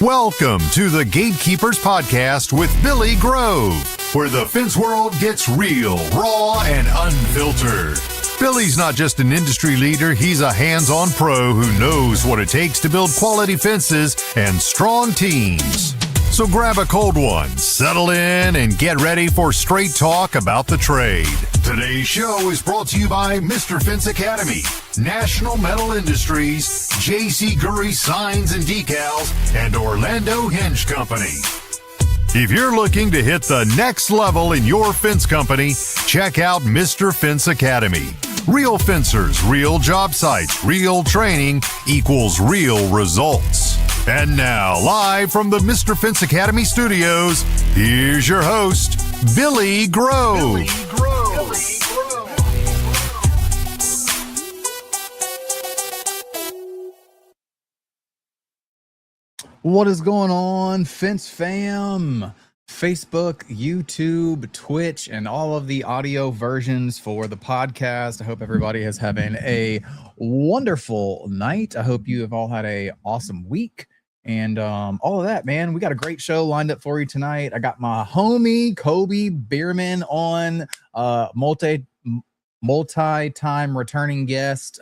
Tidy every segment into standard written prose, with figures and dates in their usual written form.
Welcome to the Gatekeepers Podcast with Billy Grove, where the fence world gets real, raw, and unfiltered. Billy's not just an industry leader, he's a hands-on pro who knows what it takes to build quality fences and strong teams. So grab a cold one, settle in, and get ready for straight talk about the trade. Today's show is brought to you by Mr. Fence Academy, National Metal Industries, J.C. Gurry Signs and Decals, and Orlando Hinge Company. If you're looking to hit the next level in your fence company, check out Mr. Fence Academy. Real fencers, real job sites, real training equals real results. And now, live from the Mr. Fence Academy studios, here's your host, Billy Grove. What is going on, Fence fam? Facebook, YouTube, Twitch, and all of the audio versions for the podcast. I hope everybody is having a wonderful night. I hope you have all had an awesome week. And all of that, man. We got a great show lined up for you tonight. I got my homie Colby Bierman on, multi-time returning guest.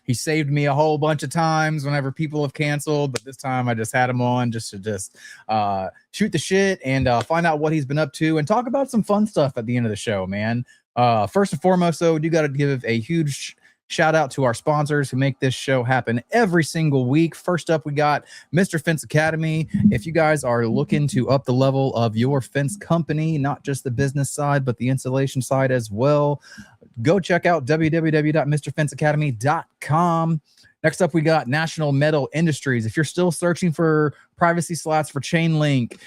He saved me a whole bunch of times whenever people have canceled, but this time I just had him on just to shoot the shit and find out what he's been up to and talk about some fun stuff at the end of the show, man. First and foremost, though, you got to give a huge shout out to our sponsors who make this show happen every single week. First up, we got Mr. Fence Academy. If you guys are looking to up the level of your fence company, not just the business side, but the installation side as well, go check out www.mrfenceacademy.com. Next up, we got National Metal Industries. If you're still searching for privacy slats for chain link,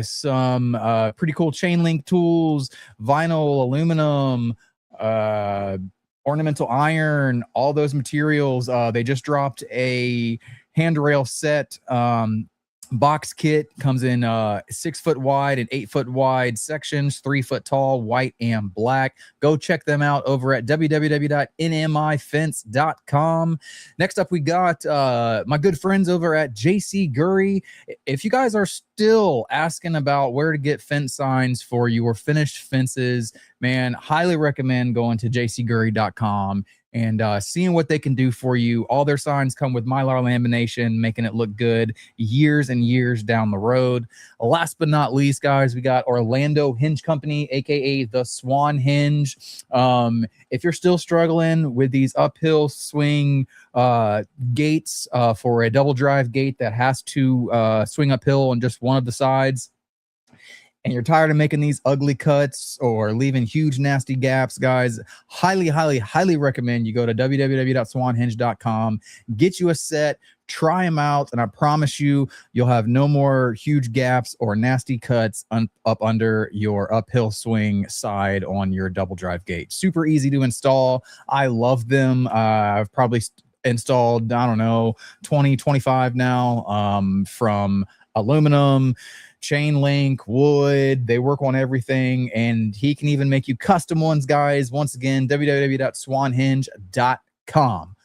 some pretty cool chain link tools, vinyl, aluminum, ornamental iron, all those materials. They just dropped a handrail set box kit. Comes in 6 foot wide and 8 foot wide sections, 3 foot tall, white and black. Go check them out over at www.nmifence.com. Next up, we got my good friends over at J.C. Gurry. If you guys are still asking about where to get fence signs for your finished fences, man, highly recommend going to jcgurry.com and seeing what they can do for you. All their signs come with Mylar lamination, making it look good years and years down the road. Last but not least, guys, we got Orlando Hinge Company, aka the Swan Hinge. If you're still struggling with these uphill swing gates for a double drive gate that has to swing uphill on just one of the sides, and you're tired of making these ugly cuts or leaving huge nasty gaps, guys, highly recommend you go to www.swanhinge.com, get you a set, try them out, and I promise you'll have no more huge gaps or nasty cuts up under your uphill swing side on your double drive gate. Super easy to install. I love them. I've probably installed, 20, 25 now, from aluminum, chain link, wood. They work on everything, and he can even make you custom ones, guys. Once again, www.swanhinge.com.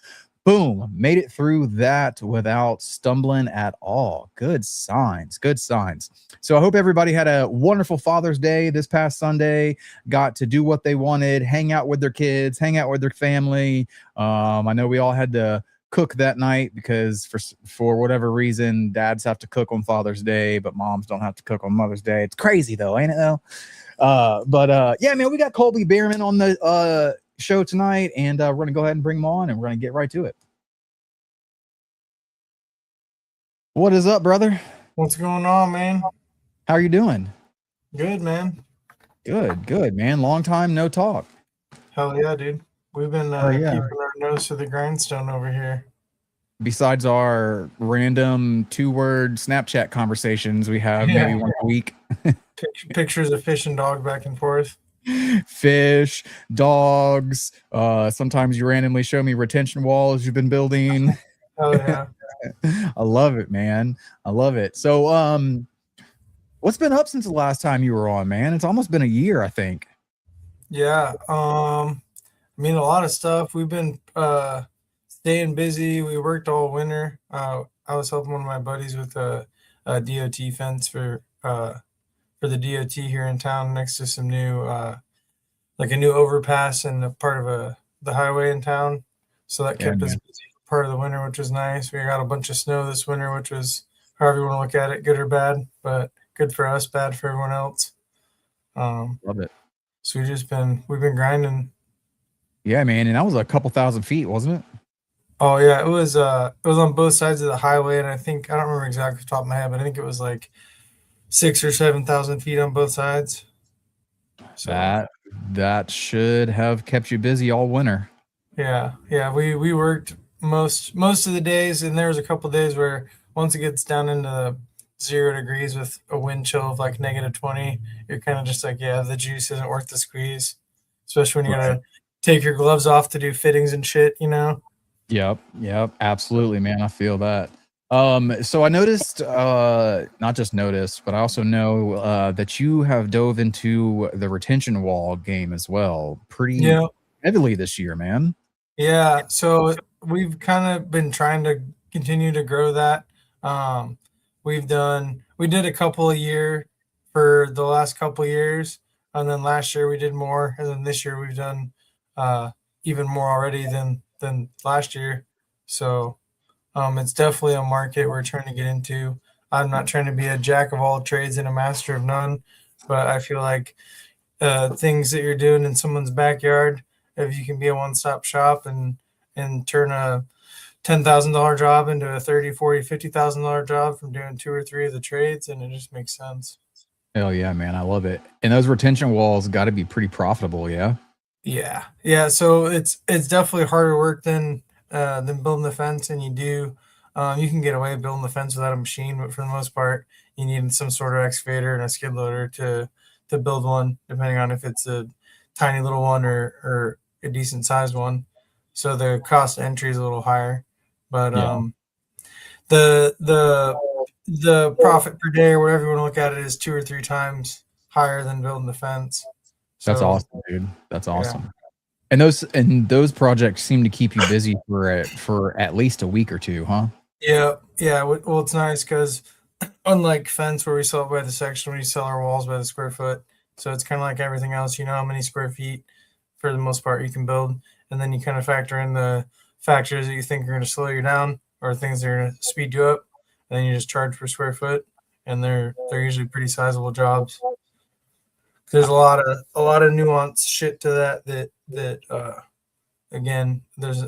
Boom, made it through that without stumbling at all. Good signs. So I hope everybody had a wonderful Father's Day this past Sunday, got to do what they wanted, hang out with their kids, hang out with their family. I know we all had to cook that night because for whatever reason, dads have to cook on Father's Day, but moms don't have to cook on Mother's Day. It's crazy though, ain't it though? Yeah, man, we got Colby Bierman on the show tonight, and we're gonna go ahead and bring him on, and we're gonna get right to it. What is up, brother? What's going on, man? How are you doing? Good, man. Good, man. Long time no talk. Hell yeah, dude. We've been keeping our nose to the grindstone over here. besides our random 2-word Snapchat conversations we have maybe once a week. Pictures of fish and dog back and forth. Fish, dogs. Sometimes you randomly show me retention walls you've been building. Oh yeah. I love it, man. I love it. So, what's been up since the last time you were on, man? It's almost been a year, I think. Yeah. I mean, a lot of stuff. We've been staying busy. We worked all winter. I was helping one of my buddies with a DOT fence for the DOT here in town, next to some new like a new overpass and a part of the highway in town. So that kept us busy for part of the winter, which was nice. We got a bunch of snow this winter, which was, however you want to look at it, good or bad, but good for us, bad for everyone else. Love it. So we've been grinding. Yeah, man. And that was a couple thousand feet, wasn't it? Oh yeah, it was on both sides of the highway, and I don't remember exactly off the top of my head, but I think it was like 6,000 or 7,000 feet on both sides. So that should have kept you busy all winter. Yeah. We worked most of the days, and there was a couple of days where once it gets down into 0 degrees with a wind chill of like -20, you're kind of just like, yeah, the juice isn't worth the squeeze, especially when you gotta take your gloves off to do fittings and shit, you know? Yep, absolutely, man. I feel that. So I noticed, not just noticed, but I also know that you have dove into the retention wall game as well, pretty heavily this year, man. Yeah, so we've kind of been trying to continue to grow that. We did a couple a year for the last couple of years, and then last year we did more, and then this year we've done even more already than last year. So it's definitely a market we're trying to get into. I'm not trying to be a jack of all trades and a master of none, but I feel like things that you're doing in someone's backyard, if you can be a one-stop shop and turn a $10,000 job into a $30,000, $40,000, $50,000 job from doing 2 or 3 of the trades, and it just makes sense. Hell yeah, man. I love it. And those retention walls got to be pretty profitable. Yeah. Yeah. So it's definitely harder work than building the fence, and you can get away building the fence without a machine, but for the most part, you need some sort of excavator and a skid loader to build one, depending on if it's a tiny little one or a decent sized one. So the cost of entry is a little higher, but the profit per day or whatever you want to look at it is 2 or 3 times higher than building the fence. So, that's awesome, dude. That's awesome. Yeah. And those projects seem to keep you busy for at least a week or two, huh? Yeah. Well, it's nice because unlike fence where we sell it by the section, we sell our walls by the square foot. So it's kind of like everything else. You know how many square feet for the most part you can build, and then you kind of factor in the factors that you think are going to slow you down or things that are going to speed you up, and then you just charge per square foot, and they're usually pretty sizable jobs. There's a lot of nuanced shit to that again, there's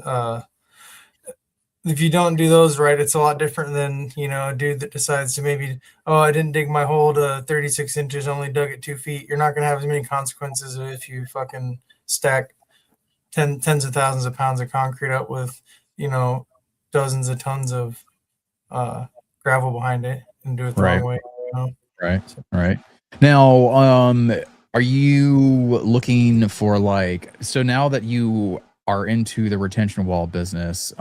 if you don't do those right, it's a lot different than, a dude that decides to maybe, I didn't dig my hole to 36 inches, only dug it 2 feet. You're not going to have as many consequences if you fucking stack tens of thousands of pounds of concrete up with, dozens of tons of gravel behind it and do it the wrong way. Right. Now, are you looking for so now that you are into the retention wall business,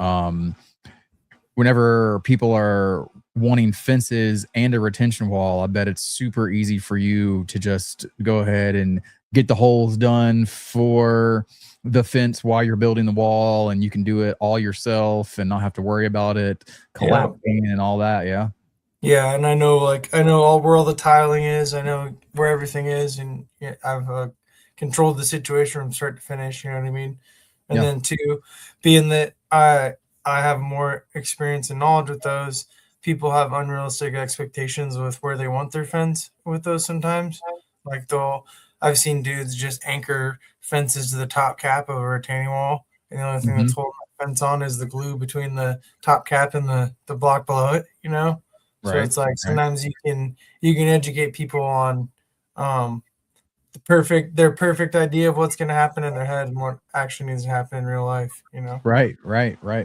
whenever people are wanting fences and a retention wall, I bet it's super easy for you to just go ahead and get the holes done for the fence while you're building the wall, and you can do it all yourself and not have to worry about it collapsing and all that. Yeah, and I know where all the tiling is. I know where everything is, and I've controlled the situation from start to finish. You know what I mean? And then two, being that I have more experience and knowledge with those, people have unrealistic expectations with where they want their fence with those sometimes. Like I've seen dudes just anchor fences to the top cap of a retaining wall, and the only thing that's holding the fence on is the glue between the top cap and the block below it. So it's like sometimes you can educate people on their perfect idea of what's going to happen in their head and what actually needs to happen in real life, you know? Right,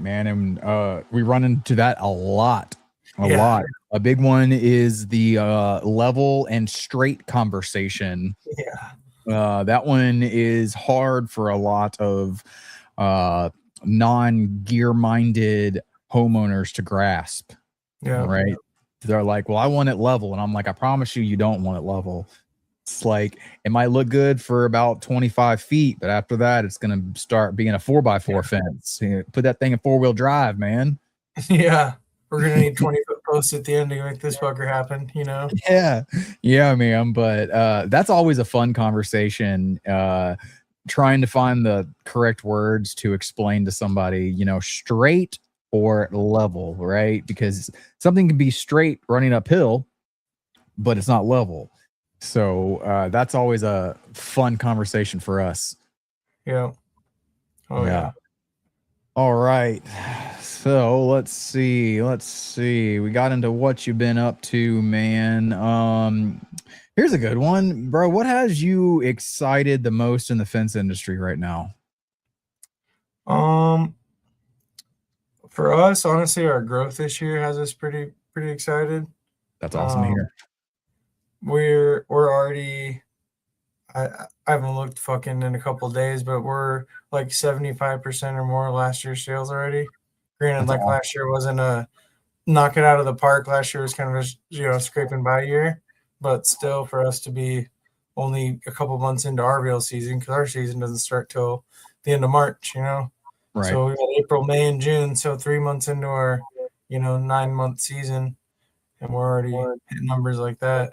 man. And we run into that a lot. Yeah. Lot. A big one is the level and straight conversation. Yeah. That one is hard for a lot of non-gear minded homeowners to grasp. Yeah. Right. They're like, well, I want it level. And I'm like, I promise you don't want it level. It's like, it might look good for about 25 feet, but after that, it's going to start being a 4x4 fence. You know, put that thing in 4-wheel drive, man. Yeah. We're going to need 20-foot posts at the end to make this fucker happen, you know? Yeah, man. But that's always a fun conversation. Trying to find the correct words to explain to somebody, you know, straight or level, right? Because something can be straight running uphill, but it's not level. So that's always a fun conversation for us. Yeah. Oh yeah. All right. So let's see. We got into what you've been up to, man. Here's a good one, bro. What has you excited the most in the fence industry right now? For us, honestly, our growth this year has us pretty excited. That's awesome to hear. We're already, I haven't looked fucking in a couple of days, but we're like 75% or more of last year's sales already. Granted, That's like awesome. last year wasn't a knock it out of the park. Last year was kind of a, you know, scraping by year, but still for us to be only a couple months into our real season, because our season doesn't start till the end of March, you know? Right. So we got April, May, and June. So 3 months into our, you know, 9-month season, and we're already hitting numbers like that.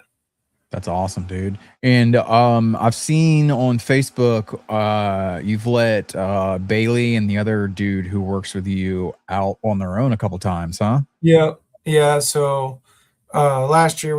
That's awesome, dude. And I've seen on Facebook you've let Bailey and the other dude who works with you out on their own a couple times, huh? Yeah. So last year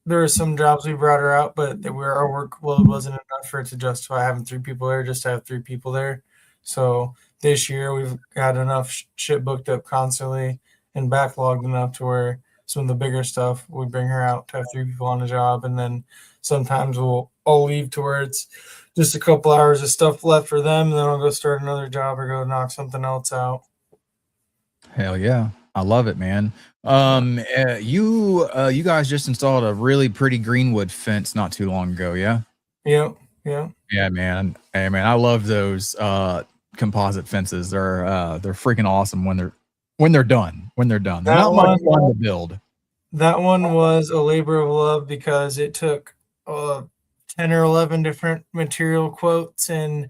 there were some jobs we brought her out, but our workload wasn't enough for it to justify having 3 people there, just to have 3 people there. So this year we've got enough shit booked up constantly and backlogged enough to where some of the bigger stuff we bring her out to have 3 people on the job, and then sometimes I'll leave to where it's just a couple hours of stuff left for them, and then I'll go start another job or go knock something else out. Hell yeah, I love it, man. You guys just installed a really pretty greenwood fence not too long ago, yeah? Yeah. Yeah, man. Hey, man, I love those composite fences. They're freaking awesome when they're done. They're not much fun to build. That one was a labor of love because it took 10 or 11 different material quotes and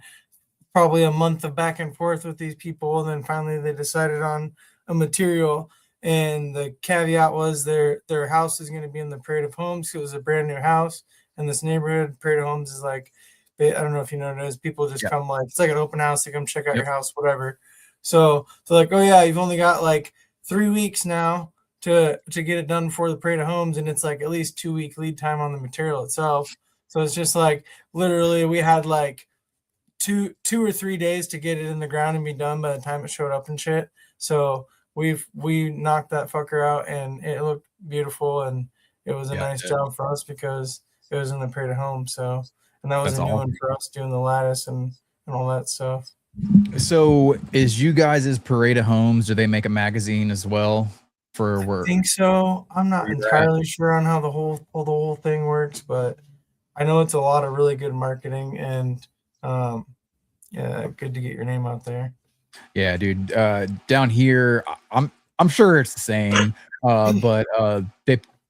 probably a month of back and forth with these people. And then finally they decided on a material. And the caveat was their house is going to be in the Parade of Homes. So it was a brand new house. And this neighborhood, Parade of Homes, is like, I don't know if you know what it is. People just come, like, it's like an open house. They come check out your house, whatever. So they're like, oh yeah, you've only got like 3 weeks now to get it done before the Parade of Homes, and it's like at least 2-week lead time on the material itself. So it's just like literally we had like two or 3 days to get it in the ground and be done by the time it showed up and shit. So we knocked that fucker out, and it looked beautiful, and it was a nice job for us because it was in the Parade of Homes. So, and that was a new one for us, doing the lattice and all that stuff. So is you guys' Parade of Homes, do they make a magazine as well for work? I think so. I'm not entirely sure on how the whole thing works, but I know it's a lot of really good marketing, and yeah, good to get your name out there. Yeah, dude. Down here, I'm sure it's the same, but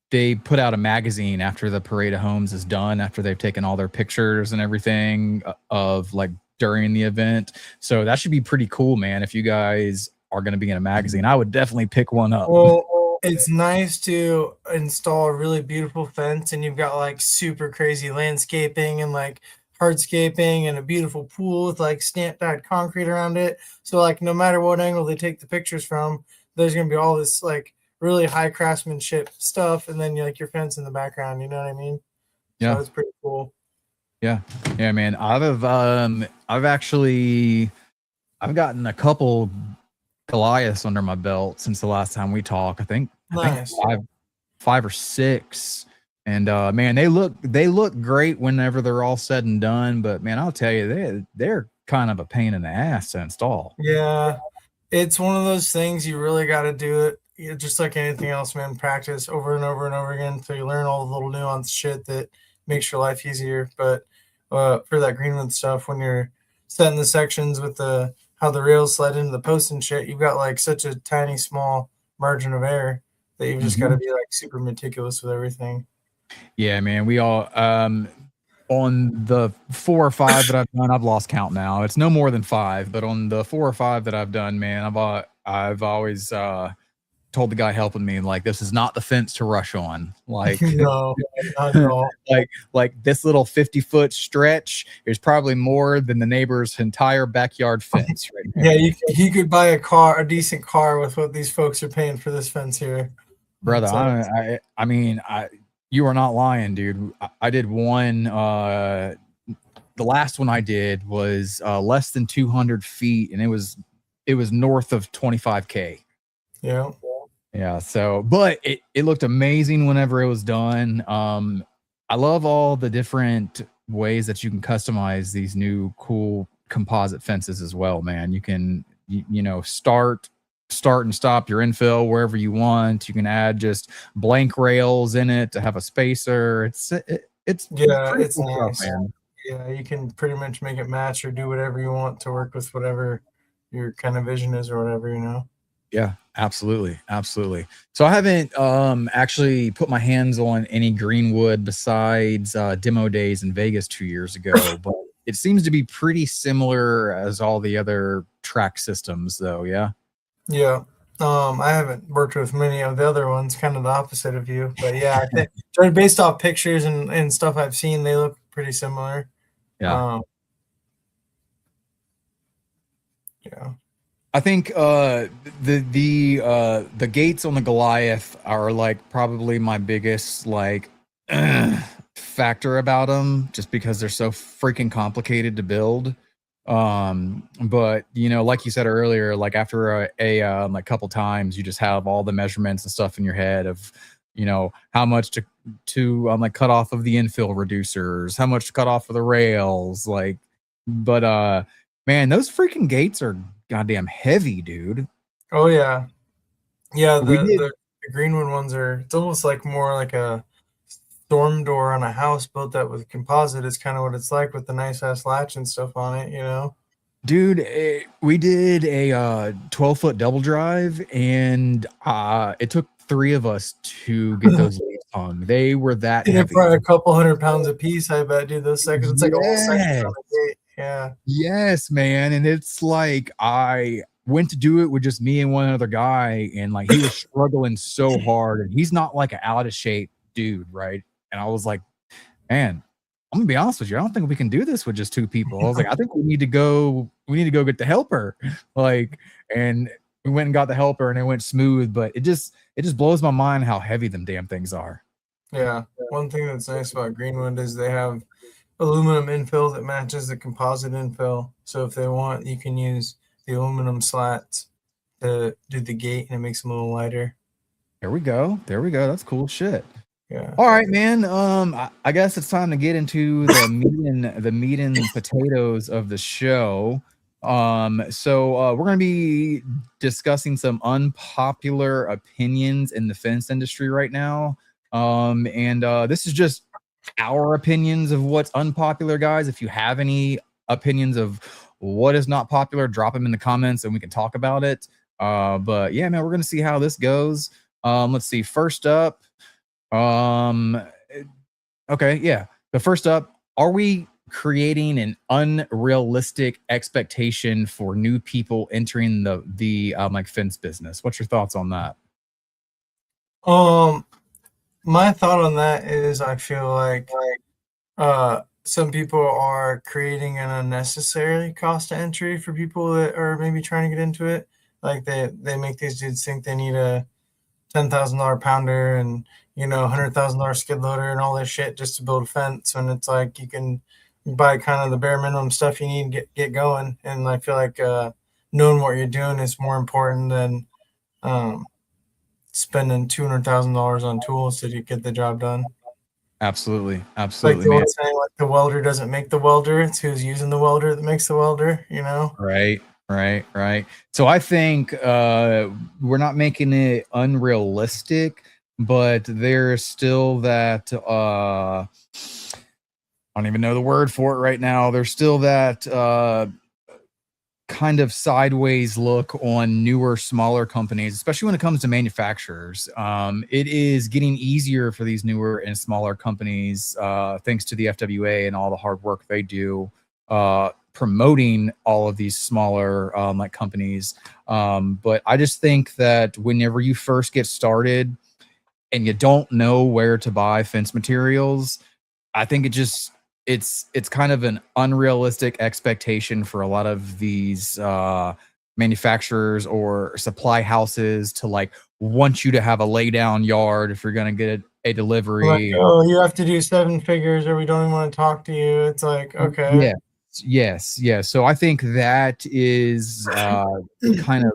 they put out a magazine after the Parade of Homes is done, after they've taken all their pictures and everything of like during the event. So that should be pretty cool, man. If you guys are going to be in a magazine, I would definitely pick one up. Well, it's nice to install a really beautiful fence, and you've got like super crazy landscaping and like hardscaping and a beautiful pool with like stamped out concrete around it. So like no matter what angle they take the pictures from, there's going to be all this like really high craftsmanship stuff, and then you like your fence in the background, you know what I mean? Yeah, so it's pretty cool. Yeah, man. I've gotten a couple Goliaths under my belt since the last time we talked. I think Nice. five or six. And man, they look great whenever they're all said and done. But man, I'll tell you, they're kind of a pain in the ass to install. Yeah, it's one of those things you really got to do it. Just like anything else, man. Practice over and over and over again until you learn all the little nuanced shit that makes your life easier. But for that greenwood stuff, when you're setting the sections with how the rails slide into the post and shit, you've got like such a tiny small margin of error that you've just got to be like super meticulous with everything. Yeah, man. We all on the 4 or 5 that I've done, I've lost count now. It's no more than 5, but on the 4 or 5 that I've done, man, I've always told the guy helping me, like, this is not the fence to rush on. Like, no, not at all. like this little 50-foot stretch is probably more than the neighbor's entire backyard fence. Right now. Yeah, you could buy a decent car with what these folks are paying for this fence here, brother. I mean, you are not lying, dude. I did one. The last one I did was less than 200 feet, and it was north of 25K. Yeah. Yeah. So, but it looked amazing whenever it was done. I love all the different ways that you can customize these new cool composite fences as well, man. You can, you know, start and stop your infill wherever you want. You can add just blank rails in it to have a spacer. It's cool nice, stuff, man. Yeah, you can pretty much make it match or do whatever you want to work with whatever your kind of vision is or whatever, you know. Yeah, absolutely. So I haven't actually put my hands on any greenwood besides demo days in Vegas 2 years ago, but it seems to be pretty similar as all the other track systems, though. Yeah. Yeah. I haven't worked with many of the other ones, kind of the opposite of you, but yeah, I think based off pictures and stuff I've seen, they look pretty similar. Yeah. Yeah. I think the gates on the Goliath are like probably my biggest like factor about them, just because they're so freaking complicated to build. But you know, like you said earlier, like after a like couple times, you just have all the measurements and stuff in your head of, you know, how much to like cut off of the infill reducers, how much to cut off of the rails, like. But man, those freaking gates are goddamn heavy, dude. Oh yeah. The greenwood ones it's almost like more like a storm door on a house built out with composite is kind of what it's like, with the nice ass latch and stuff on it, you know. Dude, we did a 12-foot double drive, and it took 3 of us to get those gates hung. They were that heavy. They're probably a couple 100 pounds a piece, I bet, dude. Those sections, it's like a whole section on the gate. Yeah. Yes, man. And it's like I went to do it with just me and one other guy, and like he was struggling so hard, and he's not like an out of shape dude, right? And I was like, man, I'm gonna be honest with you, I don't think we can do this with just 2 people. I was like, I think we need to go get the helper. Like, and we went and got the helper, and it went smooth, but it just blows my mind how heavy them damn things are. Yeah. One thing that's nice about greenwood is they have aluminum infill that matches the composite infill. So if they want, you can use the aluminum slats to do the gate, and it makes them a little lighter. There we go. That's cool shit. Yeah. All right, man. I guess it's time to get into the meat and potatoes of the show. So we're gonna be discussing some unpopular opinions in the fence industry right now. And this is just our opinions of what's unpopular, guys. If you have any opinions of what is not popular, drop them in the comments and we can talk about it. But yeah, man, we're gonna see how this goes. Let's see. First up, okay, yeah. The first up, are we creating an unrealistic expectation for new people entering the like fence business? What's your thoughts on that? My thought on that is I feel like some people are creating an unnecessary cost to entry for people that are maybe trying to get into it. Like they make these dudes think they need a $10,000 pounder and, you know, $100,000 skid loader and all this shit just to build a fence. And it's like you can buy kind of the bare minimum stuff you need to get going. And I feel like knowing what you're doing is more important than spending $200,000 on tools to get the job done. Absolutely. Like Absolutely, the man. old saying, like the welder doesn't make the welder; it's who's using the welder that makes the welder. You know? Right. Right. Right. So I think we're not making it unrealistic, but there's still that I don't even know the word for it right now. There's still that kind of sideways look on newer, smaller companies, especially when it comes to manufacturers. It is getting easier for these newer and smaller companies, thanks to the FWA and all the hard work they do, promoting all of these smaller like companies. But I just think that whenever you first get started and you don't know where to buy fence materials, I think it's kind of an unrealistic expectation for a lot of these manufacturers or supply houses to like want you to have a lay down yard if you're going to get a Like, delivery. oh, you have to do 7 figures, or we don't even want to talk to you. It's like, okay, Yes, yes. So I think that is kind of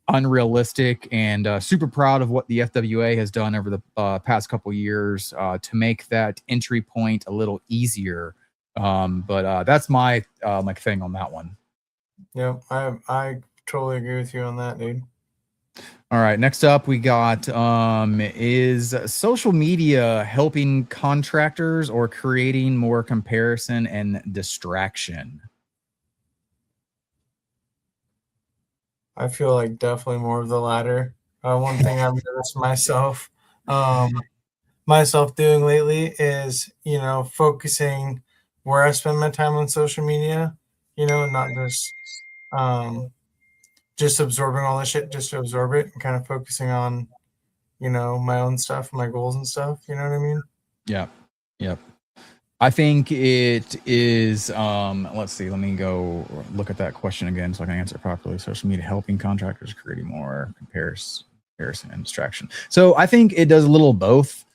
unrealistic, and super proud of what the FWA has done over the past couple years to make that entry point a little easier. But that's my like thing on that one. yeah, I totally agree with you on that, dude. All right, next up we got is social media helping contractors or creating more comparison and distraction? I feel like definitely more of the latter. One thing I've noticed myself doing lately is, focusing where I spend my time on social media, not um, just absorbing all this shit just to absorb it, and kind of focusing on, my own stuff, my goals and stuff. You know what I mean? Yeah, yep. I think it is, let's see, let me go look at that question again so I can answer it properly. Social media helping contractors creating more comparison and distraction. So I think it does a little both.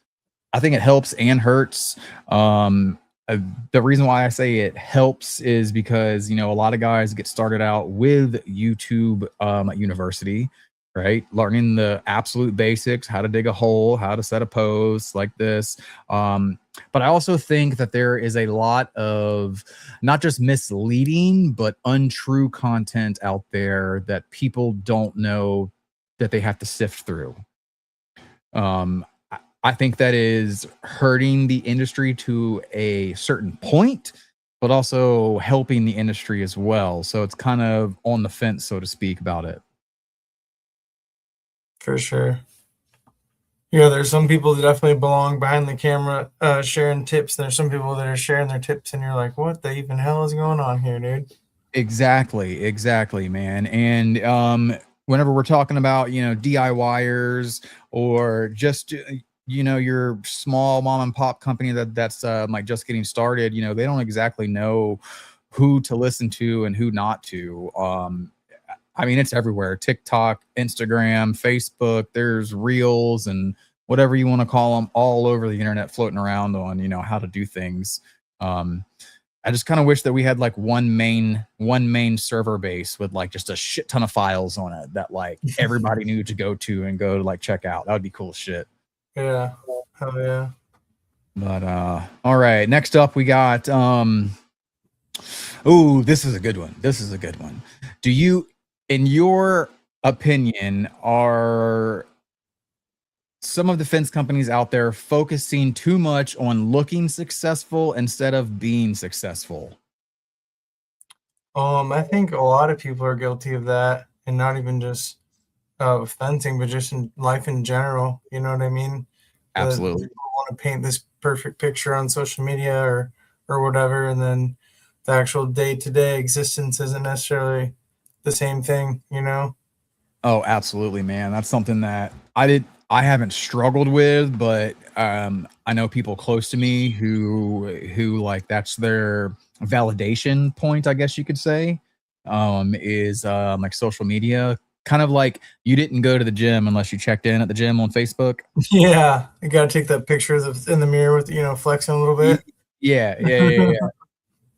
I think it helps and hurts. The reason why I say it helps is because, a lot of guys get started out with YouTube at university, right? Learning the absolute basics, how to dig a hole, how to set a pose like this. But I also think that there is a lot of not just misleading, but untrue content out there that people don't know that they have to sift through. I think that is hurting the industry to a certain point, but also helping the industry as well. So it's kind of on the fence, so to speak, about it. For sure. Yeah, there's some people that definitely belong behind the camera, sharing tips. And there's some people that are sharing their tips, and you're like, what the even hell is going on here, dude? Exactly, man. And whenever we're talking about, DIYers or just your small mom and pop company that's like just getting started, they don't exactly know who to listen to and who not to. I mean, it's everywhere: TikTok, Instagram, Facebook. There's reels and whatever you want to call them, all over the internet, floating around on how to do things. I just kind of wish that we had like one main server base with like just a shit ton of files on it that like everybody knew to go to and go to like check out. That would be cool as shit. Yeah. Hell yeah. But all right, next up we got oh, this is a good one. Do you, in your opinion, are some of the fence companies out there focusing too much on looking successful instead of being successful? I think a lot of people are guilty of that, and not even just fencing, but just in life in general. You know what I mean? The Absolutely. people want to paint this perfect picture on social media or whatever, and then the actual day-to-day existence isn't necessarily the same thing. You know? Oh, absolutely, man. That's something that I haven't struggled with, but I know people close to me who like that's their validation point, I guess you could say, is like social media. Kind of like you didn't go to the gym unless you checked in at the gym on Facebook. Yeah, you got to take that picture in the mirror with flexing a little bit. Yeah.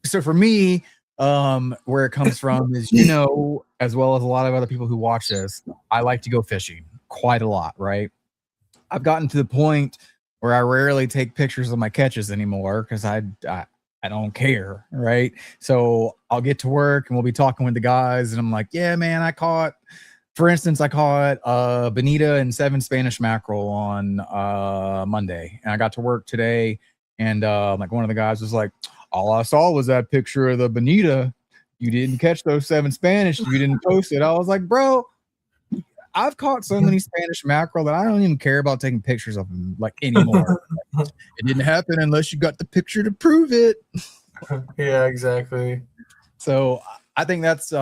So for me, where it comes from is, as well as a lot of other people who watch this, I like to go fishing quite a lot, right? I've gotten to the point where I rarely take pictures of my catches anymore because I don't care, right? So I'll get to work and we'll be talking with the guys, and I'm like, yeah, man, for instance, I caught bonita and 7 Spanish mackerel on Monday, and I got to work today, and like one of the guys was like, all I saw was that picture of the bonita. You didn't catch those 7 Spanish. You didn't post it. I was like, bro, I've caught so many Spanish mackerel that I don't even care about taking pictures of them like anymore. It didn't happen unless you got the picture to prove it. Yeah, exactly. So I think that's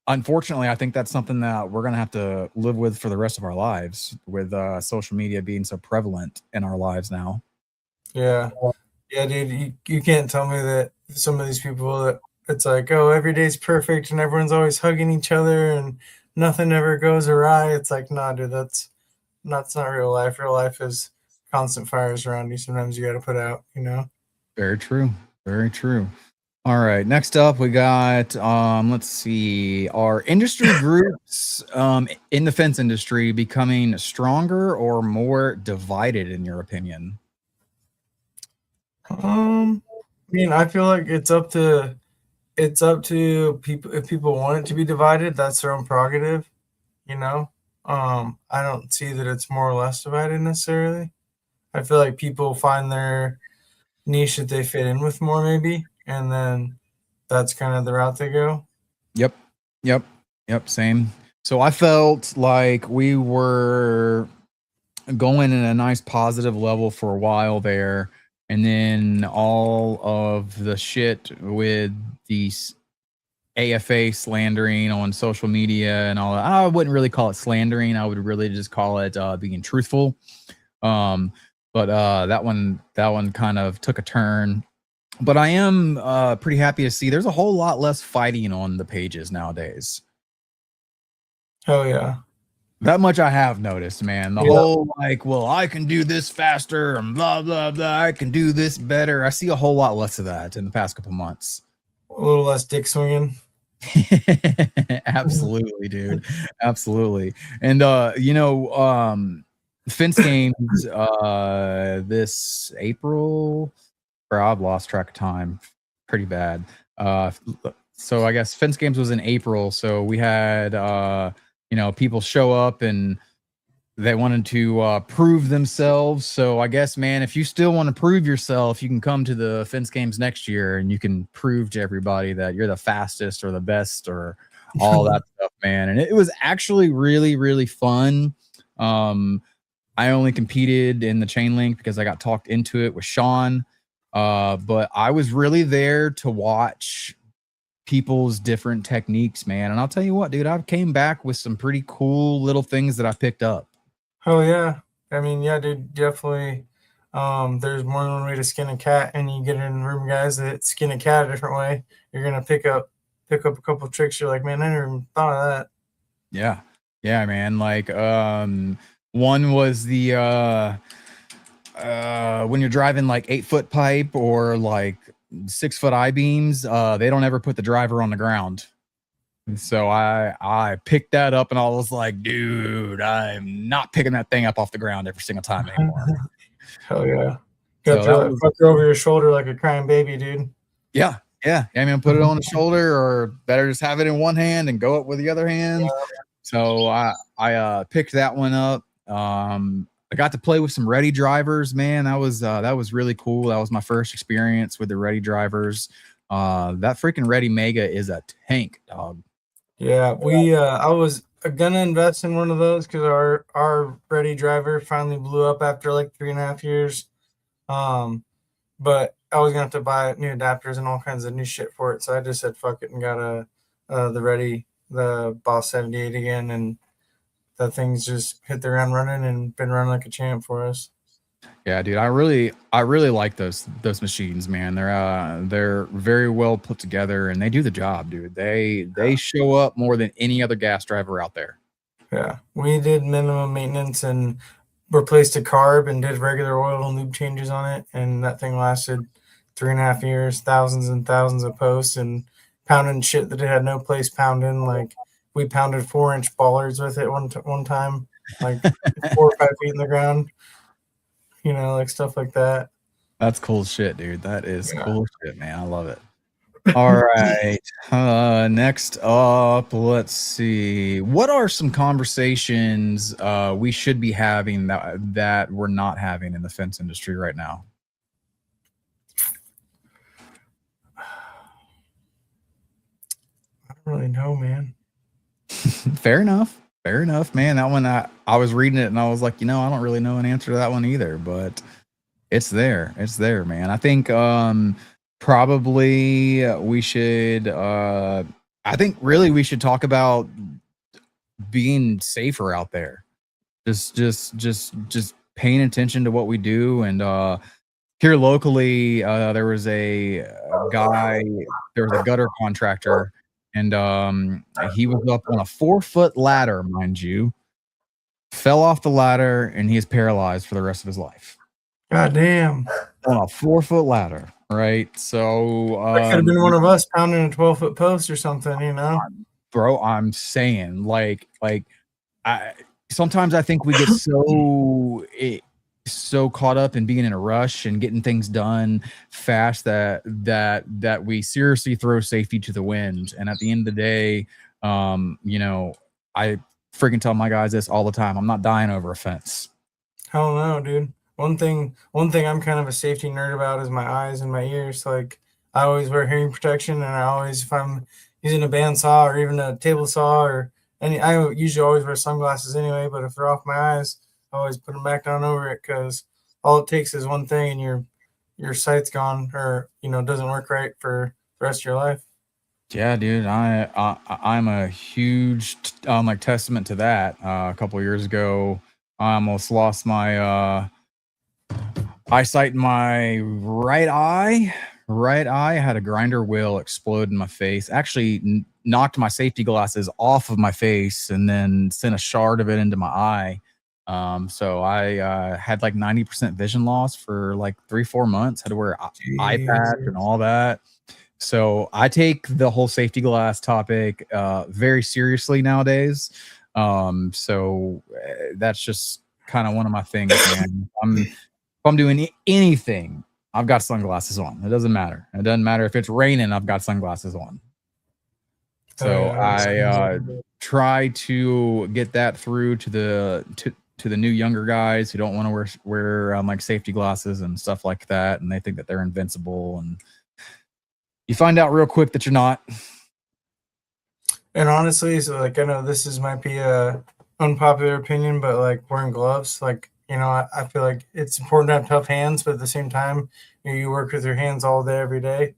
unfortunately, I think that's something that we're gonna have to live with for the rest of our lives, with social media being so prevalent in our lives now. Yeah. Yeah, dude, you can't tell me that some of these people that it's like, oh, every day's perfect and everyone's always hugging each other and nothing ever goes awry. It's like, nah, dude, that's not real life. Real life is constant fires around you. Sometimes you got to put out, you know? Very true. Very true. All right. Next up, we got, let's see, are industry groups in the fence industry becoming stronger or more divided, in your opinion? I mean, I feel like it's up to people. If people want it to be divided, that's their own prerogative, you know? I don't see that it's more or less divided necessarily. I feel like people find their niche that they fit in with more, maybe, and then that's kind of the route they go. Yep. Same. So I felt like we were going in a nice positive level for a while there, and then all of the shit with these AFA slandering on social media and all that. I wouldn't really call it slandering. I would really just call it being truthful. But that one kind of took a turn. But I am pretty happy to see there's a whole lot less fighting on the pages nowadays. Oh yeah. That much I have noticed, man. The whole like, well, I can do this faster and blah, blah, blah. I can do this better. I see a whole lot less of that in the past couple months. A little less dick swinging. Absolutely, dude. Absolutely. And Fence Games this April, or I've lost track of time pretty bad. So I guess Fence Games was in April, so we had people show up and they wanted to prove themselves. So I guess, man, if you still want to prove yourself, you can come to the Fence Games next year and you can prove to everybody that you're the fastest or the best or all that stuff, man. And it was actually really, really fun. I only competed in the chain link because I got talked into it with Sean. But I was really there to watch people's different techniques, man. And I'll tell you what, dude, I came back with some pretty cool little things that I picked up. Oh yeah. I mean, yeah, dude, definitely. There's more than one way to skin a cat, and you get in room guys that skin a cat a different way. You're gonna pick up a couple of tricks. You're like, man, I never even thought of that. Yeah, man. Like, one was the when you're driving like 8-foot pipe or like 6-foot I-beams, they don't ever put the driver on the ground. So I picked that up and I was like, dude, I'm not picking that thing up off the ground every single time anymore. Hell yeah. Got to throw that fucker over your shoulder like a crying baby, dude. Yeah. I mean, put it on the shoulder, or better just have it in one hand and go up with the other hand. Yeah. So I picked that one up. I got to play with some ready drivers, man. That was really cool. That was my first experience with the ready drivers. That freaking Ready Mega is a tank, dog. Yeah, I was gonna invest in one of those because our ready driver finally blew up after like 3.5 years. But I was gonna have to buy new adapters and all kinds of new shit for it. So I just said fuck it and got the Boss 78 again, and that thing's just hit the ground running and been running like a champ for us. Yeah, dude, I really like those machines, man. They're very well put together and they do the job, dude. They show up more than any other gas driver out there. Yeah, we did minimum maintenance and replaced a carb and did regular oil and lube changes on it, and that thing lasted 3.5 years, thousands and thousands of posts, and pounding shit that it had no place pounding. Like we pounded 4-inch bollards with it one time. like 4 or 5 feet in the ground, like stuff like that. That's cool shit, dude. That is cool shit, man. I love it. All right. Next up, let's see. What are some conversations we should be having that we're not having in the fence industry right now? I don't really know, man. Fair enough, man. That one, I was reading it and I was like, I don't really know an answer to that one either, but it's there, man. I think probably we should I think really we should talk about being safer out there. Just paying attention to what we do. And here locally, there was a gutter contractor, and he was up on a 4-foot ladder, mind you, fell off the ladder, and he is paralyzed for the rest of his life. God damn. On a 4-foot ladder, right? So that could have been one of us pounding a 12-foot post or something, bro. I'm saying, like sometimes I think we get so caught up in being in a rush and getting things done fast that we seriously throw safety to the wind. And at the end of the day, I freaking tell my guys this all the time: I'm not dying over a fence. Hell no, dude. One thing I'm kind of a safety nerd about is my eyes and my ears. Like, I always wear hearing protection, and I always, if I'm using a bandsaw or even a table saw or I usually always wear sunglasses anyway, but if they're off my eyes, I always put them back down over it, because all it takes is one thing and your sight's gone, or doesn't work right for the rest of your life. Yeah, dude, I'm a huge testament to that. A couple of years ago, I almost lost my eyesight in my right eye. I had a grinder wheel explode in my face. Actually, knocked my safety glasses off of my face and then sent a shard of it into my eye. So I had like 90% vision loss for like 3-4 months. Had to wear eye patch and all that. So I take the whole safety glass topic very seriously nowadays. So that's just kind of one of my things, man. If I'm doing anything, I've got sunglasses on. It doesn't matter. It doesn't matter if it's raining, I've got sunglasses on. So I try to get that through to the new younger guys who don't want to wear like safety glasses and stuff like that, and they think that they're invincible, and you find out real quick that you're not. And honestly, so like, I know this might be a unpopular opinion, but like wearing gloves, like, I feel like it's important to have tough hands, but at the same time, you work with your hands all day, every day.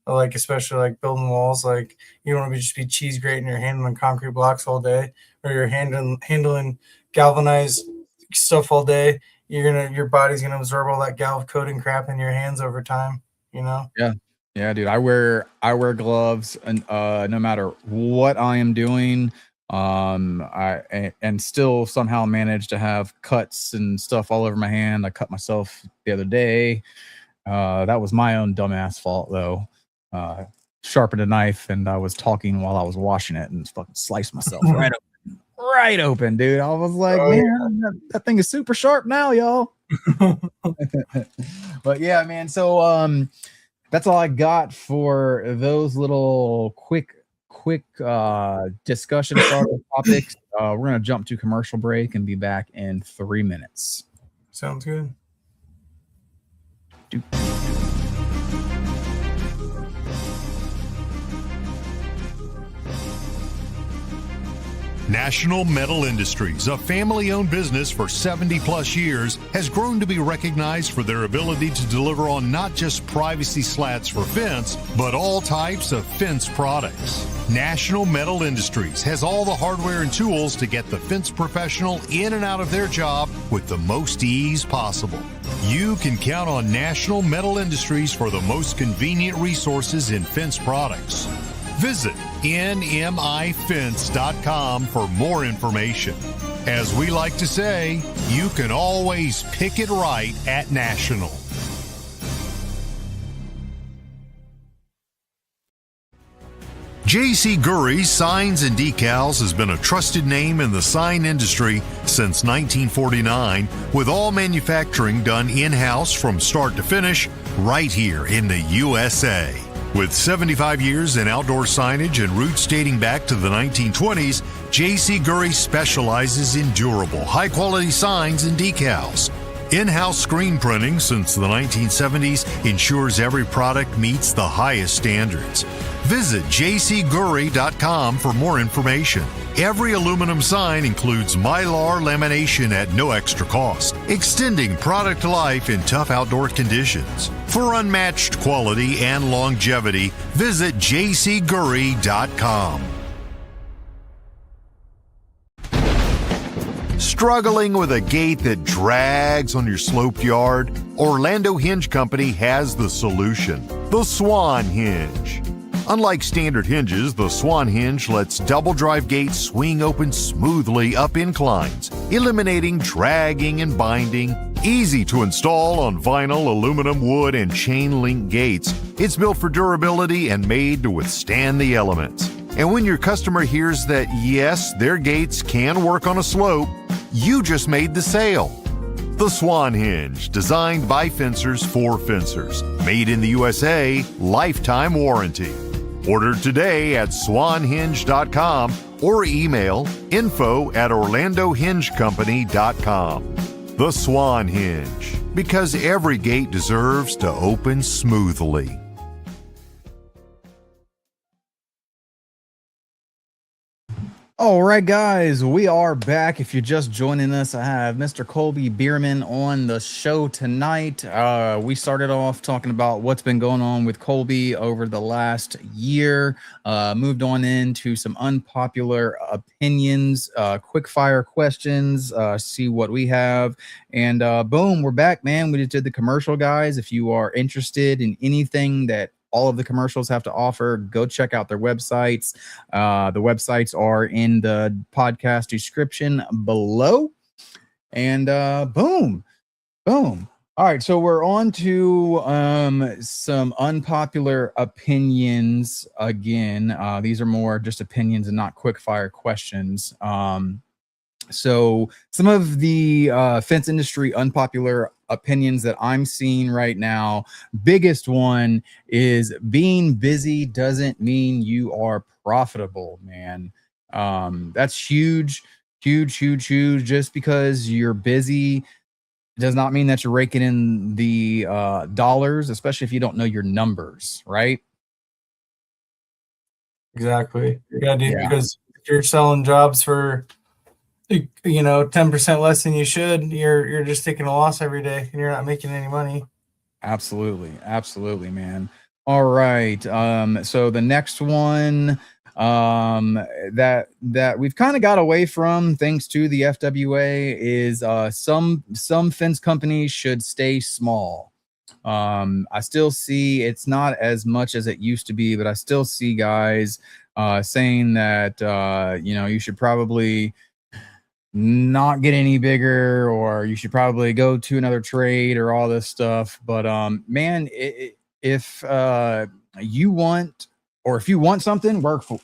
Like, especially like building walls, like you don't want to just be cheese grating your handling concrete blocks all day, or you're handling galvanized stuff all day. Your body's gonna absorb all that galv coating crap in your hands over time. Yeah, dude. I wear gloves, and no matter what I am doing. I still somehow manage to have cuts and stuff all over my hand. I cut myself the other day. That was my own dumbass fault, though. Sharpened a knife, and I was talking while I was washing it, and fucking sliced myself right open, dude. I was like, man, that thing is super sharp now, y'all. But yeah, man. So that's all I got for those little quick discussion topics. We're gonna jump to commercial break and be back in 3 minutes. Sounds good. National Metal Industries, a family-owned business for 70-plus years, has grown to be recognized for their ability to deliver on not just privacy slats for fence, but all types of fence products. National Metal Industries has all the hardware and tools to get the fence professional in and out of their job with the most ease possible. You can count on National Metal Industries for the most convenient resources in fence products. Visit nmifence.com for more information. As we like to say, you can always pick it right at National. J.C. Gurry Signs and Decals has been a trusted name in the sign industry since 1949, with all manufacturing done in-house from start to finish, right here in the USA. With 75 years in outdoor signage and roots dating back to the 1920s, J.C. Gurry specializes in durable, high-quality signs and decals. In-house screen printing since the 1970s ensures every product meets the highest standards. Visit jcgurry.com for more information. Every aluminum sign includes Mylar lamination at no extra cost, extending product life in tough outdoor conditions. For unmatched quality and longevity, visit jcgurry.com. Struggling with a gate that drags on your sloped yard? Orlando Hinge Company has the solution, the Swan Hinge. Unlike standard hinges, the Swan Hinge lets double drive gates swing open smoothly up inclines, eliminating dragging and binding. Easy to install on vinyl, aluminum, wood, and chain link gates. It's built for durability and made to withstand the elements. And when your customer hears that, yes, their gates can work on a slope, you just made the sale. The Swan Hinge, designed by fencers for fencers. Made in the USA, lifetime warranty. Order today at swanhinge.com or email info@orlandohingecompany.com. The Swan Hinge, because every gate deserves to open smoothly. All right, guys, we are back. If you're just joining us, I have Mr. Colby Bierman on the show tonight. We started off talking about what's been going on with Colby over the last year, moved on into some unpopular opinions, quick fire questions, see what we have. And boom, we're back, man. We just did the commercial, guys. If you are interested in anything that all of the commercials have to offer, go check out their websites. The websites are in the podcast description below. And boom. All right, so we're on to some unpopular opinions again. These are more just opinions and not quick fire questions. So some of the fence industry unpopular opinions that I'm seeing right now, biggest one is being busy doesn't mean you are profitable, man. That's huge. Just because you're busy does not mean that you're raking in the dollars, especially if you don't know your numbers, right? Exactly. Yeah, dude, because if you're selling jobs for 10% less than you should, you're just taking a loss every day and you're not making any money. Absolutely, man. All right. So the next one that we've kind of got away from thanks to the FWA is some fence companies should stay small. I still see it's not as much as it used to be, but I still see guys saying that you should probably not get any bigger, or you should probably go to another trade, or all this stuff. But man, if you want something, work for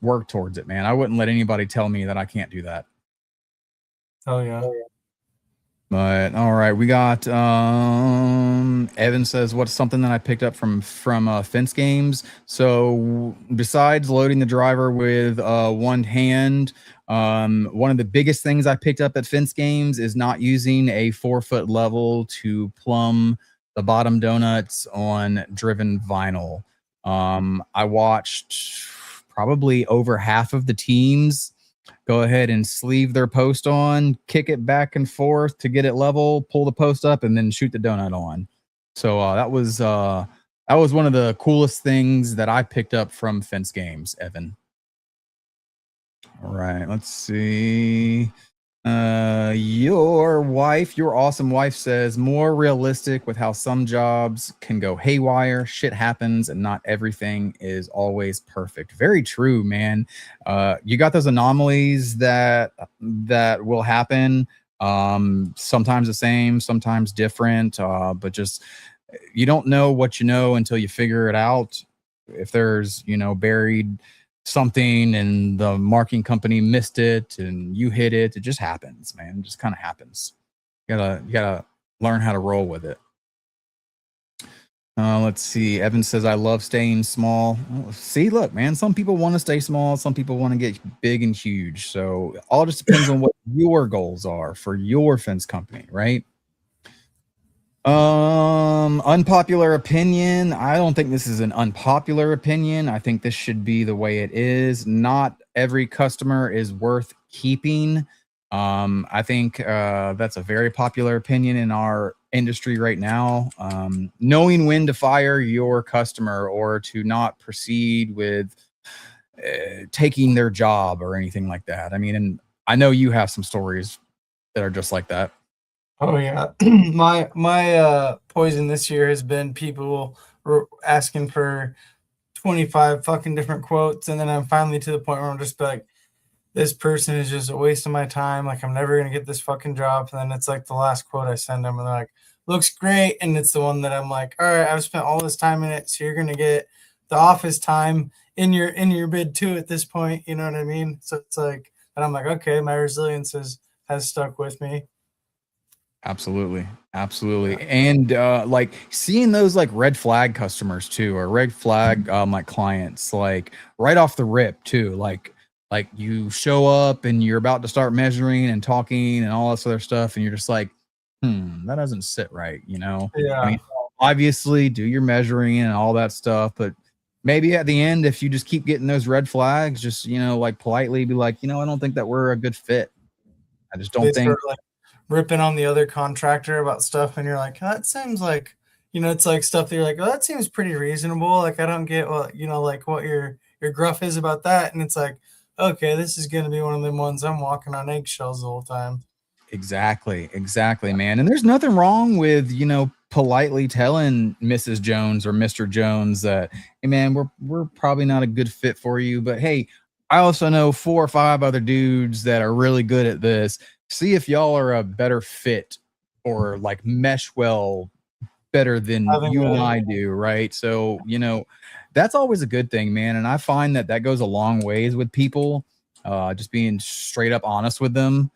work towards it, man. I wouldn't let anybody tell me that I can't do that. Oh yeah. But all right, we got Evan says, what's something that I picked up from Fence Games? So besides loading the driver with one hand, one of the biggest things I picked up at Fence Games is not using a 4-foot level to plumb the bottom donuts on driven vinyl. I watched probably over half of the teams go ahead and sleeve their post on, kick it back and forth to get it level, pull the post up, and then shoot the donut on. So that was one of the coolest things that I picked up from Fence Games, Evan. All right, let's see. Your awesome wife says, more realistic with how some jobs can go haywire. Shit happens and not everything is always perfect. Very true, man. You got those anomalies that will happen. Sometimes the same, sometimes different. But just, you don't know what you know until you figure it out. If there's, buried something and the marketing company missed it and you hit it. It just happens, man. It just kind of happens. You gotta learn how to roll with it. Let's see. Evan says, I love staying small. See, look, man, some people want to stay small. Some people want to get big and huge. So it all just depends on what your goals are for your fence company, right? Unpopular opinion. I don't think this is an unpopular opinion. I think this should be the way it is. Not every customer is worth keeping. I think that's a very popular opinion in our industry right now. Knowing when to fire your customer or to not proceed with taking their job or anything like that. I mean, and I know you have some stories that are just like that. Oh yeah, my poison this year has been people asking for 25 fucking different quotes, and then I'm finally to the point where I'm just like, this person is just a waste of my time. Like, I'm never gonna get this fucking job. And then it's like the last quote I send them, and they're like, looks great, and it's the one that I'm like, all right, I've spent all this time in it, so you're gonna get the office time in your bid too at this point. You know what I mean? So it's like, and I'm like, okay, my resilience has stuck with me. Absolutely. And like seeing those like red flag customers too, or red flag like clients, like right off the rip too, like you show up and you're about to start measuring and talking and all this other stuff, and you're just like, that doesn't sit right, you know? Yeah. I mean, obviously do your measuring and all that stuff, but maybe at the end, if you just keep getting those red flags, just, you know, like politely be like, I don't think that we're a good fit. I just don't think. Like ripping on the other contractor about stuff, and you're like, that seems like, it's like stuff that you're like, oh, that seems pretty reasonable. Like, I don't get what, like what your gruff is about that. And it's like, okay, this is going to be one of them ones I'm walking on eggshells the whole time. Exactly, man. And there's nothing wrong with, politely telling Mrs. Jones or Mr. Jones that, hey man, we're probably not a good fit for you, but hey, I also know 4 or 5 other dudes that are really good at this. See if y'all are a better fit or like mesh well better than you and I do, right? So, that's always a good thing, man. And I find that goes a long ways with people, just being straight up honest with them.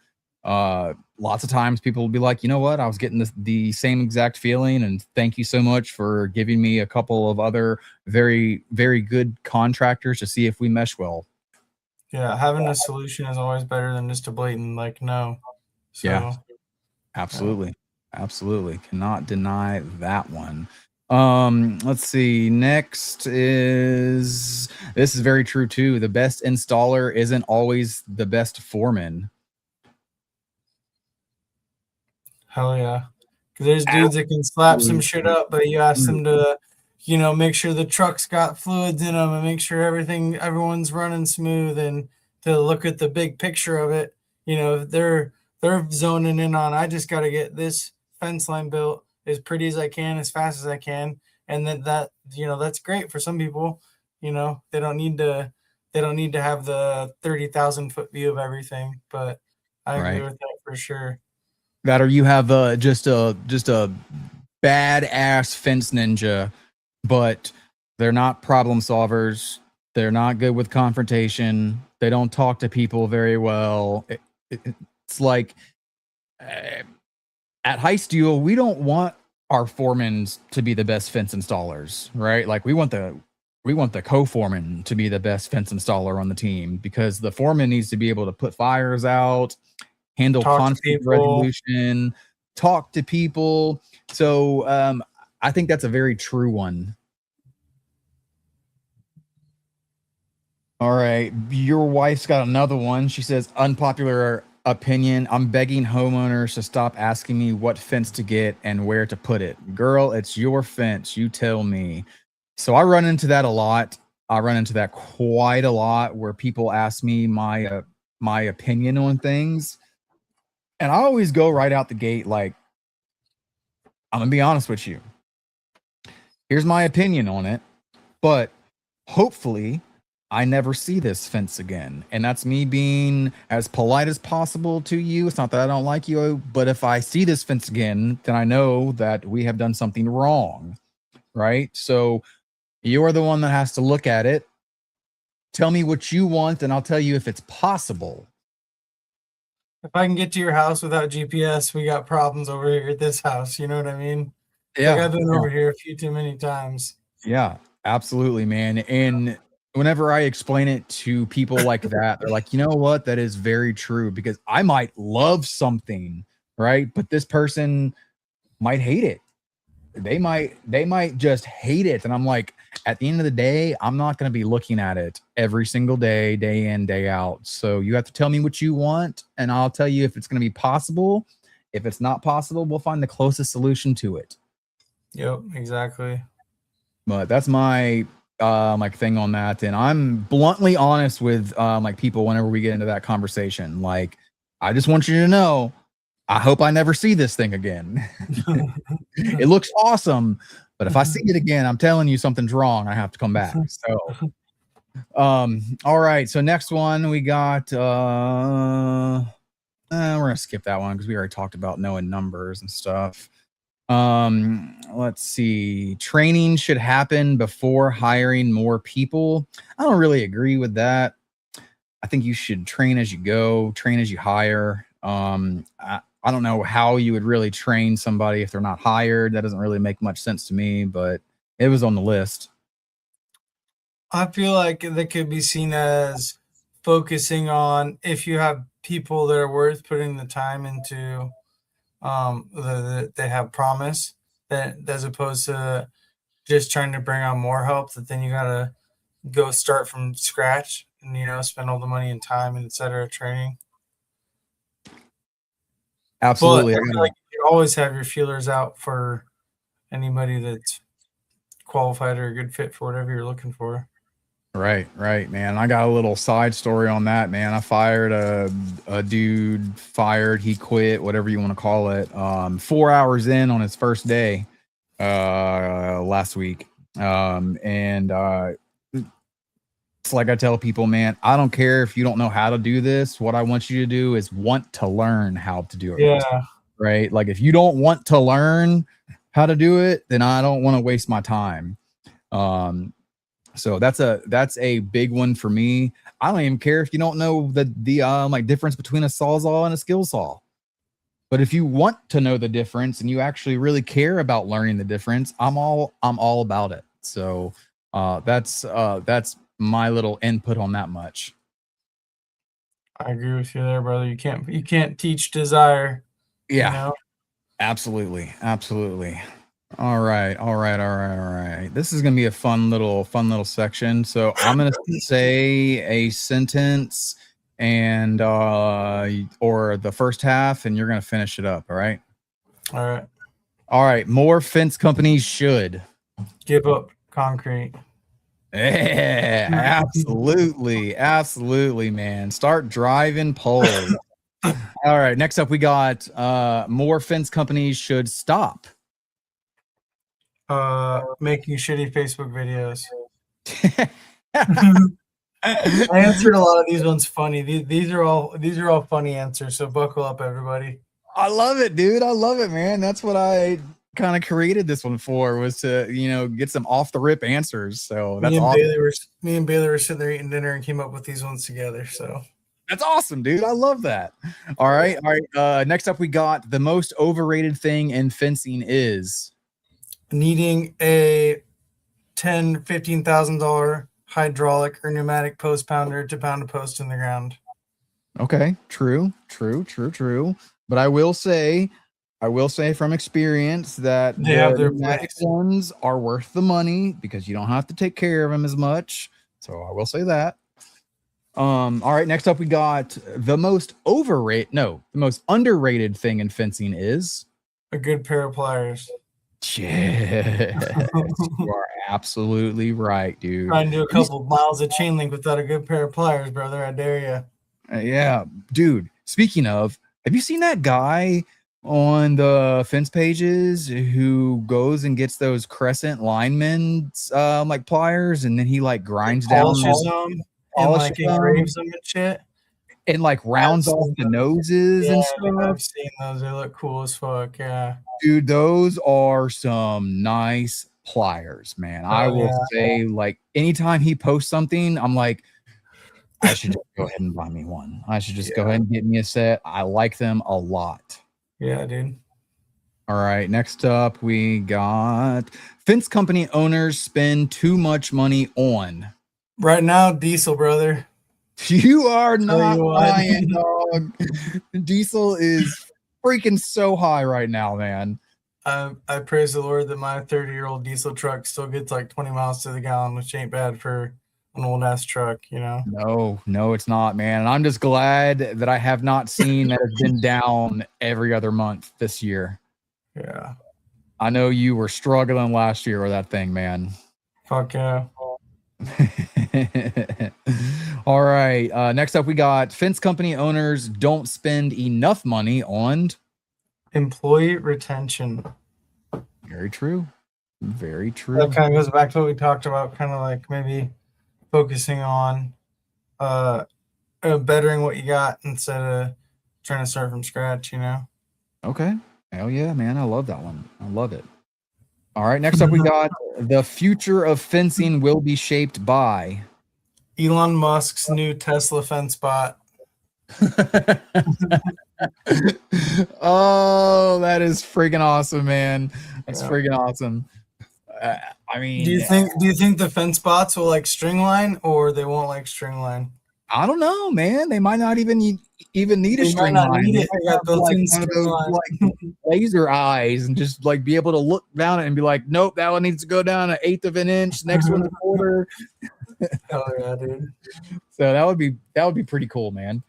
Lots of times people will be like, you know what, I was getting the same exact feeling, and thank you so much for giving me a couple of other very, very good contractors to see if we mesh well. Yeah, having a solution is always better than just a blatant like no. So, yeah, absolutely. Cannot deny that one. Let's see. Next this is very true too. The best installer isn't always the best foreman. Hell yeah. Because there's dudes that can slap some shit up, but you ask them to, make sure the truck's got fluids in them and make sure everyone's running smooth, and to look at the big picture of it. They're zoning in on, I just got to get this fence line built as pretty as I can, as fast as I can. And that that's great for some people. They don't need to have the 30,000 foot view of everything, but I agree with that for sure. That, or you have just a badass fence ninja, but they're not problem solvers. They're not good with confrontation. They don't talk to people very well. It's like at High Steel, we don't want our foremen to be the best fence installers, right? Like we want the co-foreman to be the best fence installer on the team, because the foreman needs to be able to put fires out, handle conflict resolution, talk to people. So I think that's a very true one. All right. Your wife's got another one. She says, unpopular opinion. I'm begging homeowners to stop asking me what fence to get and where to put it. Girl, it's your fence. You tell me. So I run into that a lot. I run into that quite a lot, where people ask me my opinion on things. And I always go right out the gate like, I'm going to be honest with you. Here's my opinion on it, but hopefully I never see this fence again. And that's me being as polite as possible to you. It's not that I don't like you, but if I see this fence again, then I know that we have done something wrong, right? So you're the one that has to look at it, tell me what you want, and I'll tell you if it's possible. If I can get to your house without GPS, we got problems over here at this house. You know what I mean? Yeah, Like I've been over here a few too many times. yeah, absolutely, man. And whenever I explain it to people like that, they're like, you know what? That is very true, because I might love something, right? But this person might hate it. They might just hate it. And I'm like, at the end of the day, I'm not going to be looking at it every single day, day in, day out. So you have to tell me what you want, and I'll tell you if it's going to be possible. If it's not possible, we'll find the closest solution to it. Yep, exactly. But that's my like thing on that. And I'm bluntly honest with like people whenever we get into that conversation. Like, I just want you to know, I hope I never see this thing again. It looks awesome, but if I see it again, I'm telling you something's wrong. I have to come back. So all right. So next one we got we're gonna skip that one because we already talked about knowing numbers and stuff. Let's see. Training should happen before hiring more people. I don't really agree with that. I think you should train as you go, train as you hire. I don't know how you would really train somebody if they're not hired. That doesn't really make much sense to me, but it was on the list. I feel like that could be seen as focusing on if you have people that are worth putting the time into, that they have promise, that as opposed to just trying to bring on more help, that then you gotta go start from scratch and spend all the money and time and etc. training. Absolutely. But I feel like you always have your feelers out for anybody that's qualified or a good fit for whatever you're looking for. Right, man. I got a little side story on that, man. I fired a dude, he quit, whatever you want to call it, 4 hours in on his first day last week. It's like I tell people, man, I don't care if you don't know how to do this. What I want you to do is want to learn how to do it. Yeah. Right. Like if you don't want to learn how to do it, then I don't want to waste my time. So that's a big one for me. I don't even care if you don't know the like difference between a sawzall and a skill saw. But if you want to know the difference and you actually really care about learning the difference, I'm all about it. So that's my little input on that much. I agree with you there, brother. You can't teach desire. Yeah. You know? Absolutely. All right. This is gonna be a fun little section. So I'm gonna say a sentence and or the first half, and you're gonna finish it up. All right. All right. More fence companies should give up concrete. Yeah, absolutely, man. Start driving poles. All right. Next up, we got more fence companies should stop making shitty Facebook videos. I answered a lot of these ones funny. These are all funny answers. So buckle up, everybody. I love it, dude. I love it, man. That's what I kind of created this one for, was to get some off the rip answers. So that's awesome. Me and Bailey were sitting there eating dinner and came up with these ones together. So that's awesome, dude. I love that. All right. Next up, we got the most overrated thing in fencing is needing a $10,000-$15,000 hydraulic or pneumatic post pounder to pound a post in the ground. Okay, true. But I will say from experience that they have their pneumatic ones are worth the money because you don't have to take care of them as much. So I will say that. All right, next up we got the most underrated thing in fencing is a good pair of pliers. Yes, you are absolutely right, dude. Trying to do a couple miles of chain link without a good pair of pliers, brother. I dare you. Yeah, dude. Speaking of, have you seen that guy on the fence pages who goes and gets those crescent linemen's like pliers, and then he like grinds down them and like engraves them and shit, and like rounds off the noses and stuff? I've seen those. They look cool as fuck. Yeah, dude, those are some nice pliers, man. I will say, like, anytime he posts something, I'm like, I should just go ahead and buy me one. I should just go ahead and get me a set. I like them a lot. Yeah, dude. All right. Next up, we got fence company owners spend too much money on. Right now, diesel, brother. You are Tell not you what. lying, dog. Diesel is freaking so high right now, man. I praise the Lord that my 30-year-old diesel truck still gets like 20 miles to the gallon, which ain't bad for an old ass truck, you know? No, it's not, man. And I'm just glad that I have not seen that it's been down every other month this year. Yeah. I know you were struggling last year with that thing, man. Fuck yeah. All right. Next up, we got fence company owners don't spend enough money on Employee retention. Very true. Very true. That kind of goes back to what we talked about, kind of like maybe focusing on bettering what you got instead of trying to start from scratch, you know? Okay. Hell yeah, man. I love that one. I love it. All right. Next up, we got the future of fencing will be shaped by Elon Musk's new Tesla fence bot. Oh, that is freaking awesome, man. That's Yeah. freaking awesome. I mean, Do you think the fence bots will like stringline or they won't like stringline? I don't know, man. They might not even need a They string might not line. need They it. might They got have, like, built-in one of those stringline. like laser eyes and just like be able to look down it and be like, nope, that one needs to go down an eighth of an inch. Next one's a quarter. Hell yeah, dude. So that would be pretty cool, man.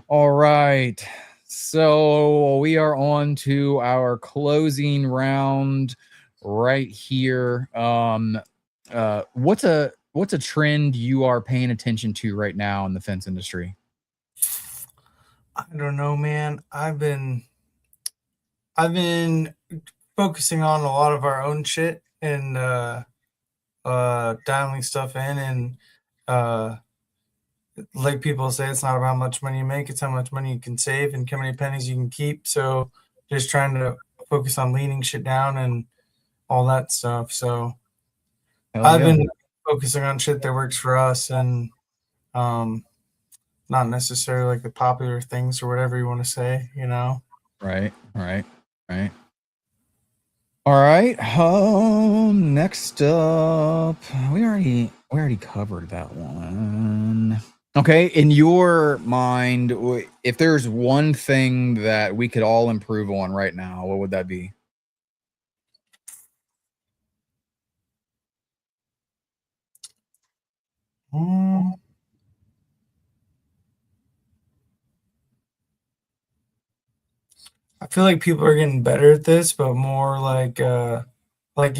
All right. So we are on to our closing round right here. What's a trend you are paying attention to right now in the fence industry? I don't know, man. I've been focusing on a lot of our own shit and dialing stuff in, and like people say, it's not about how much money you make, it's how much money you can save and how many pennies you can keep. So just trying to focus on leaning shit down and all that stuff. So I've been focusing on shit that works for us, and not necessarily like the popular things or whatever you want to say, you know? Right. All right. Next up, we already covered that one. Okay. In your mind, if there's one thing that we could all improve on right now, what would that be? I feel like people are getting better at this, but more like you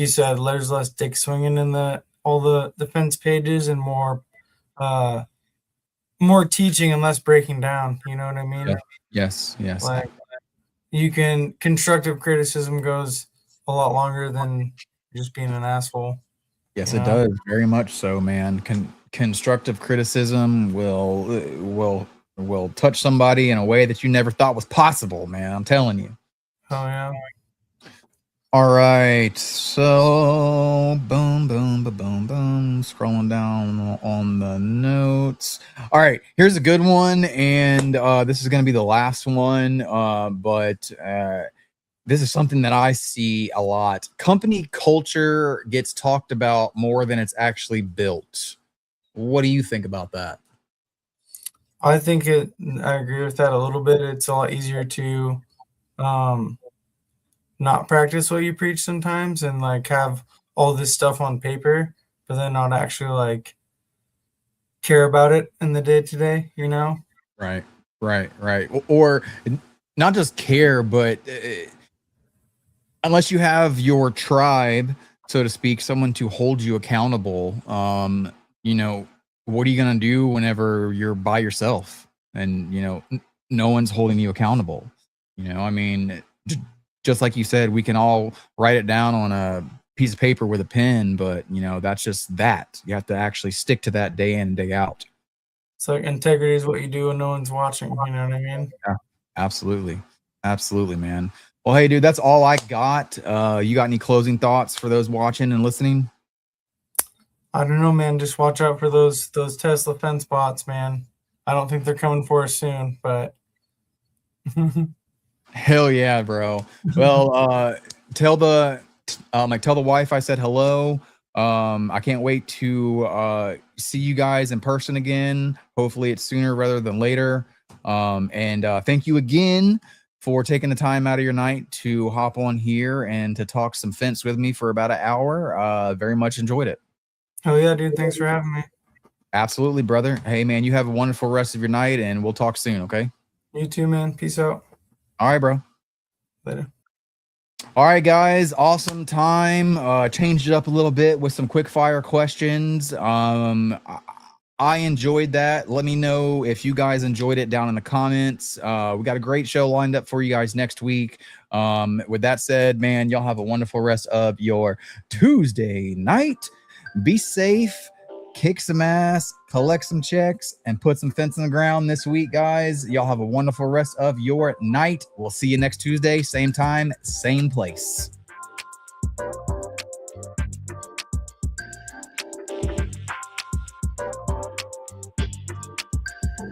said, there's less dick swinging in all the fence pages, and more teaching and less breaking down. You know what I mean? Yes. Like constructive criticism goes a lot longer than just being an asshole. Yes, you it know? does. Very much so, man. Constructive criticism will touch somebody in a way that you never thought was possible, man. I'm telling you. Oh yeah. All right. So boom. Scrolling down on the notes. All right. Here's a good one. And this is going to be the last one. But this is something that I see a lot. Company culture gets talked about more than it's actually built. What do you think about that? I agree with that a little bit. It's a lot easier to not practice what you preach sometimes, and like have all this stuff on paper, but then not actually like care about it in the day to day, you know? Right. Or not just care, but unless you have your tribe, so to speak, someone to hold you accountable, you know, what are you going to do whenever you're by yourself and, you know, no one's holding you accountable? You know, I mean, just like you said, we can all write it down on a piece of paper with a pen, but, you know, that's just that. You have to actually stick to that day in and day out. It's like integrity is what you do when no one's watching. You know what I mean? Yeah, absolutely, man. Well, hey, dude, that's all I got. You got any closing thoughts for those watching and listening? I don't know, man. Just watch out for those Tesla fence bots, man. I don't think they're coming for us soon, but Hell yeah, bro. Well, tell the wife I said hello. I can't wait to see you guys in person again. Hopefully it's sooner rather than later. And thank you again for taking the time out of your night to hop on here and to talk some fence with me for about an hour. Very much enjoyed it. oh yeah, dude. Thanks for having me. Absolutely, brother. Hey, man, you have a wonderful rest of your night, and we'll talk soon, okay? You too, man. Peace out. All right, bro. Later. All right, guys. Awesome time. Changed it up a little bit with some quick fire questions. I enjoyed that. Let me know if you guys enjoyed it down in the comments. We got a great show lined up for you guys next week. With that said, man, y'all have a wonderful rest of your Tuesday night. Be safe, kick some ass, collect some checks, and put some fence in the ground this week, guys. Y'all have a wonderful rest of your night. We'll see you next Tuesday, same time, same place.